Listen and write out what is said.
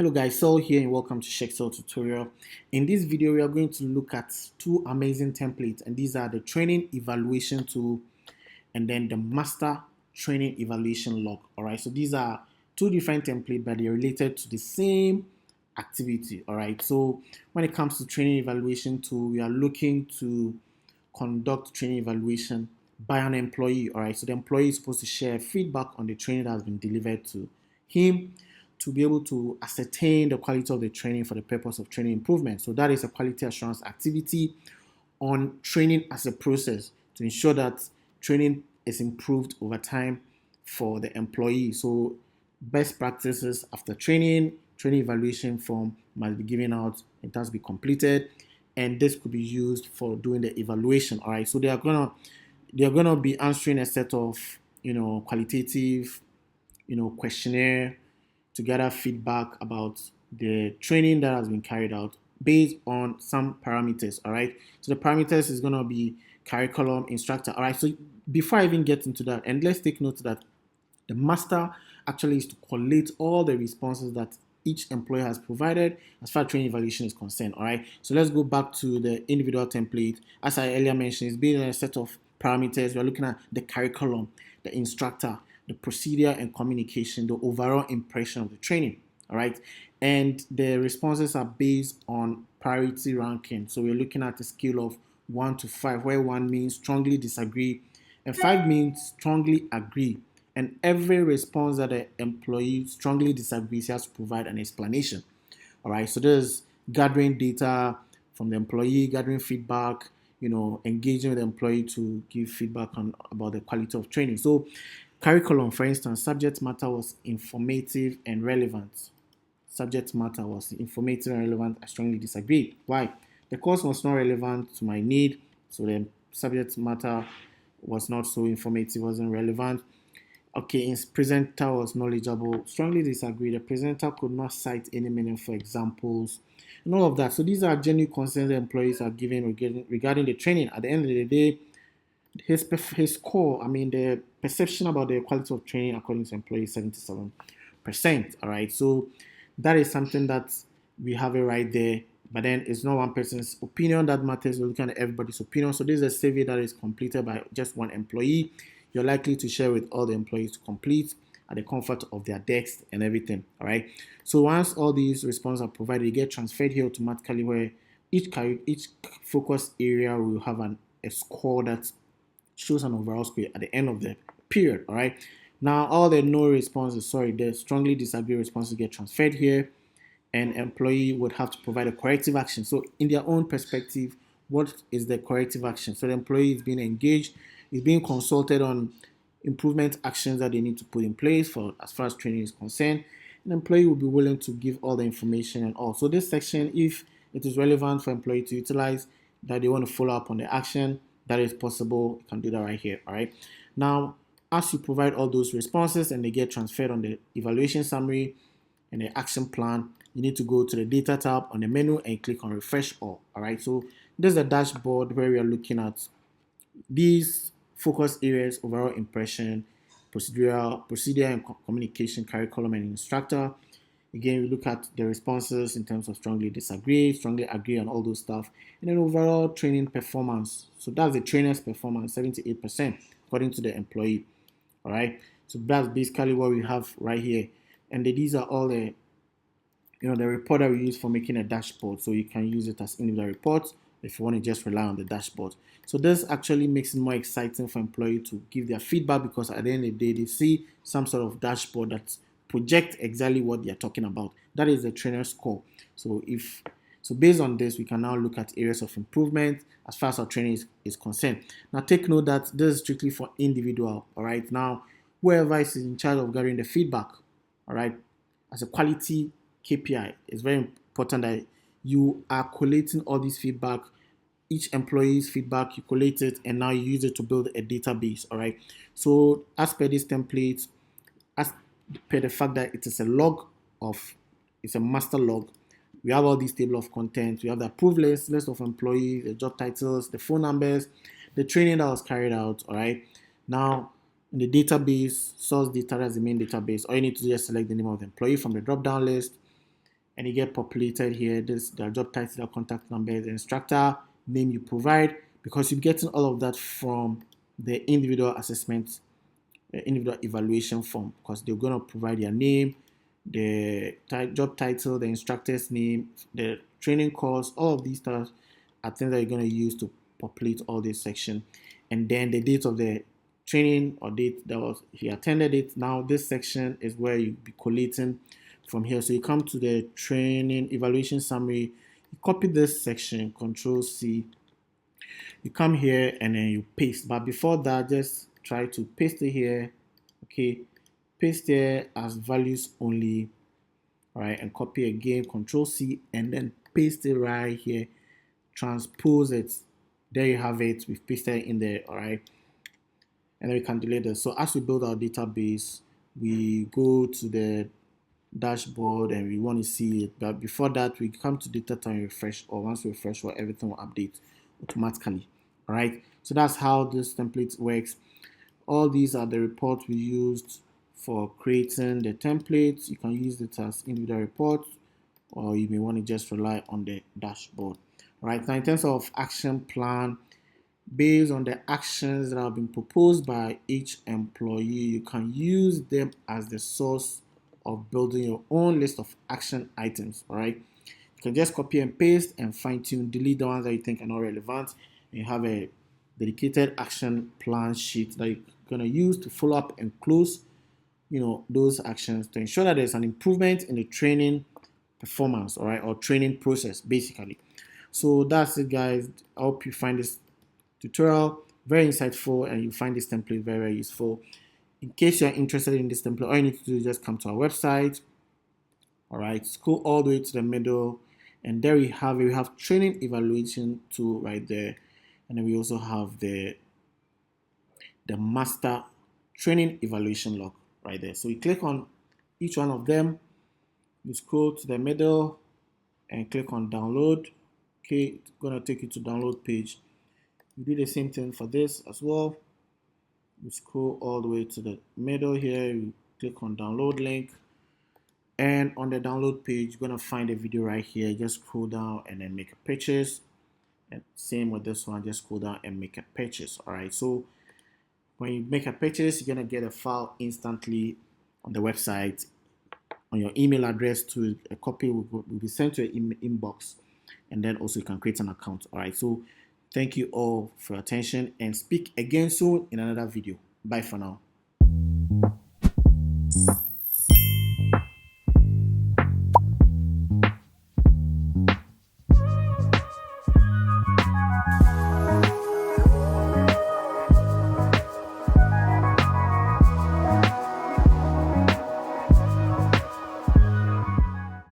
Hello guys, Saul here and welcome to SHEQXEL tutorial. In this video, we are going to look at two amazing templates, and these are the training evaluation tool and then the master training evaluation log. All right, so these are two different templates, but they're related to the same activity. All right, so when it comes to training evaluation tool, we are looking to conduct training evaluation by an employee. All right, so the employee is supposed to share feedback on the training that has been delivered to him to be able to ascertain the quality of the training for the purpose of training improvement. So that is a quality assurance activity on training as a process to ensure that training is improved over time for the employee. So best practices after training evaluation form must be given out, it has to be completed, and this could be used for doing the evaluation. All right, so they're gonna be answering a set of qualitative questionnaire to gather feedback about the training that has been carried out based on some parameters. All right, so the parameters is going to be curriculum, instructor. All right, so before I even get into that, and let's take note that the master actually is to collate all the responses that each employer has provided as far as training evaluation is concerned. All right, so let's go back to the individual template. As I earlier mentioned, it's based on a set of parameters. We're looking at the curriculum, the instructor, the procedure and communication, the overall impression of the training. All right, and the responses are based on priority ranking. So we're looking at a scale of 1 to 5, where 1 means strongly disagree and 5 means strongly agree. And every response that the employee strongly disagrees, he has to provide an explanation. All right, so there's gathering data from the employee, gathering feedback, engaging with the employee to give feedback about the quality of training. So curriculum, for instance, subject matter was informative and relevant. Subject matter was informative and relevant. I strongly disagreed. Why? The course was not relevant to my need, so the subject matter was not so informative, wasn't relevant. Okay, his presenter was knowledgeable. Strongly disagree. The presenter could not cite any meaningful examples and all of that. So these are genuine concerns the employees are giving regarding the training. At the end of the day, his score, the perception about the quality of training according to employees, 77%. All right, so that is something that we have it right there. But then it's not one person's opinion that matters. We're looking at everybody's opinion. So this is a survey that is completed by just one employee. You're likely to share with all the employees to complete at the comfort of their desks and everything. All right. So once all these responses are provided, they get transferred here automatically, where each focus area will have a score that shows an overall score at the end of the period. All right. Now all the no responses, the strongly disagree responses get transferred here, and employee would have to provide a corrective action. So in their own perspective, what is the corrective action? So the employee is being engaged, is being consulted on improvement actions that they need to put in place for as far as training is concerned. An employee will be willing to give all the information and all. So this section, if it is relevant for employee to utilize, that they want to follow up on the action, that is possible. You can do that right here. All right. Now, as you provide all those responses and they get transferred on the evaluation summary and the action plan, you need to go to the data tab on the menu and click on refresh all. All right. So this is a dashboard where we are looking at these focus areas: overall impression, procedure and communication, curriculum and instructor. Again, we look at the responses in terms of strongly disagree, strongly agree, and all those stuff. And then overall training performance. So that's the trainer's performance, 78%, according to the employee. All right. So that's basically what we have right here. And these are all the report that we use for making a dashboard. So you can use it as individual reports if you want to just rely on the dashboard. So this actually makes it more exciting for employees to give their feedback, because at the end of the day, they see some sort of dashboard that project exactly what they are talking about. That is the trainer score. So based on this, we can now look at areas of improvement as far as our training is concerned. Now take note that this is strictly for individual. All right. Now, whoever is in charge of gathering the feedback, all right, as a quality KPI, it's very important that you are collating all this feedback, each employee's feedback, you collate it, and now you use it to build a database. All right. So as per this template, as per the fact that it's a master log, we have all these table of contents. We have the approved list of employees, the job titles, the phone numbers, the training that was carried out. All right. Now in the database, source data, as the main database, all you need to do is select the name of the employee from the drop down list. and you get populated here. This the job title, the contact number, the instructor name you provide, because you're getting all of that from the individual assessment, individual evaluation form, because they're going to provide your name, the job title, the instructor's name, the training course. All of these stuff are things that you're going to use to populate all this section, and then the date of the training or date that was he attended it. Now this section is where you be collating from here. So you come to the training evaluation summary, you copy this section, Control C, you come here and then you paste. But before that, just try to paste it here. Okay, paste here as values only. All right, and copy again, Control C, and then paste it right here. Transpose it. There you have it. We've pasted it in there. All right, and then we can delete it. So as we build our database, we go to the dashboard and we want to see it, but before that we come to data and refresh, or once we refresh, well, everything will update automatically. All right, so that's how this template works. All these are the reports we used for creating the templates. You can use it as individual reports, or you may want to just rely on the dashboard. All right, now in terms of action plan, based on the actions that have been proposed by each employee, you can use them as the source of building your own list of action items. All right, you can just copy and paste and fine tune, delete the ones that you think are not relevant, and you have a dedicated action plan sheet that you're going to use to follow up and close those actions to ensure that there's an improvement in the training performance, all right, or training process basically. So that's it, guys. I hope you find this tutorial very insightful and you find this template very, very useful. In case you're interested in this template, all you need to do is just come to our website. All right, scroll all the way to the middle, and there we have it. We have training evaluation tool right there, and then we also have the master training evaluation log right there. So we click on each one of them, you scroll to the middle and click on download. Okay, it's gonna take you to download page. You do the same thing for this as well. You scroll all the way to the middle here, you click on download link, and on the download page you're gonna find a video right here. Just scroll down and then make a purchase, and same with this one, just scroll down and make a purchase. All right, so when you make a purchase, you're gonna get a file instantly on the website on your email address. To a copy will be sent to your inbox, and then also you can create an account. All right, so thank you all for your attention, and speak again soon in another video. Bye for now.